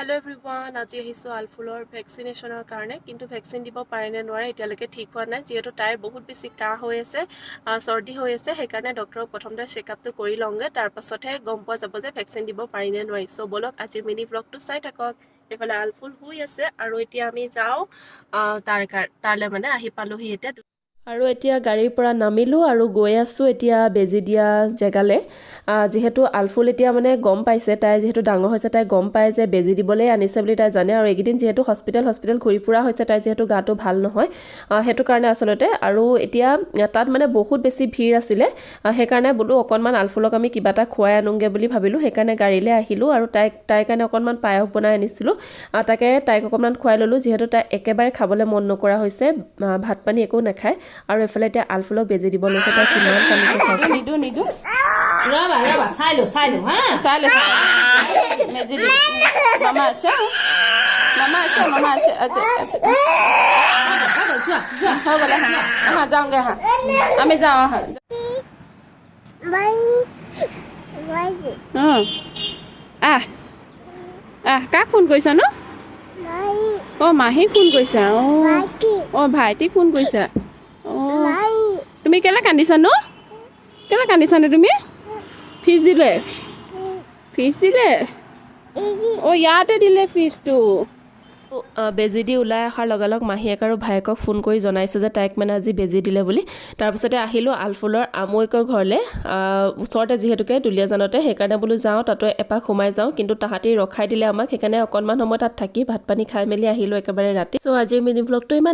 hello everyone আজি আহিছো আলফুলৰ ভ্যাকসিনেশনৰ কাৰণে কিন্তু ভ্যাকসিন দিব পাৰে নে নোৱাৰে এতিয়ালৈকে ঠিক হোৱা নাই যেহেতু তাইৰ বহুত বেছি কাহ হৈ আছে সৰ্দি হৈ আছে সেইকাৰণে ডক্টৰক প্ৰথমতে চেকআপটো কৰি লওঁগে তাৰ পাছতহে গম পোৱা যাব যে ভ্যাকসিন দিব পাৰি নে নোৱাৰি সো বলক আজি মিনি ব্লগটো চাই থাকক এফালে আলফুল শুই আছে আৰু এতিয়া আমি যাও তাৰলে মানে আহি পালোহি এতিয়া আৰু এতিয়া গাড়ীৰ পৰা নামিলো আৰু গৈ আছো এতিয়া বেজি দিয়া জেগালে যেহেতু আলফুল এতিয়া মানে গম পাইছে তাই যেহেতু ডাঙৰ হৈছে তাই গম পায় যে বেজি দিবলৈ আনিছে বুলি তাই জানে আৰু এইকেইদিন যেহেতু হস্পিটেল ঘূৰি ফুৰা হৈছে তাই যেহেতু গাটো ভাল নহয় হেতু কাৰণে আসলতে আৰু এতিয়া তাত মানে বহুত বেছি ভিৰ আছিলে সেইকাৰণে বলো অকনমান আলফুলক আমি কিবা এটা খুৱাই আনুংগে বুলি ভাবিলো সেইকাৰণে গাড়ীলে আহিলো আৰু তাইৰ কাৰণে অকনমান পায়স বনাই আনিছিলো তাকে তাইক অকনমান খুৱাই ললো যেহেতু তাই একেবাৰে খাবলৈ মন নকৰা হৈছে ভাত পানী একো নাখায় আৰু এফালে এতিয়া আলফুলক বেজি দিব লৈছে তাই কিমান কান্দিছে নিদু ৰবা চাই লো হা চাই লৈছে বেজি দি মামা আচ্ছা अच्छा हो गया हाँ जाऊंगे हाँ हमें जाओ हाँ কাক ফোন কৰিছা ন মাহী ফোন কৰিছা ভাইটি ফোন কৰিছা তুমি কেলে কান্দিছা ন তুমি ফিজ দিলে ইয়াতে দিলে ফিজটো বেজি দি ওলাই অহাৰ লগালগ মাহীয়েক আৰু ভায়েকক ফোন কৰি জনাইছে যে তাইক মানে আজি বেজি দিলে বুলি তাৰপিছতে আহিলোঁ আলফুলৰ আমৈকৰ ঘৰলৈ ওচৰতে যিহেতুকে দুলীয়াজানতে সেইকাৰণে বোলো যাওঁ তাতো এপাক সোমাই যাওঁ কিন্তু তাহাঁতি ৰখাই দিলে আমাক সেইকাৰণে অকণমান সময় তাত থাকি ভাত পানী খাই মেলি আহিলোঁ একেবাৰে ৰাতি আজিৰ মিনি ব্লগটো ইমান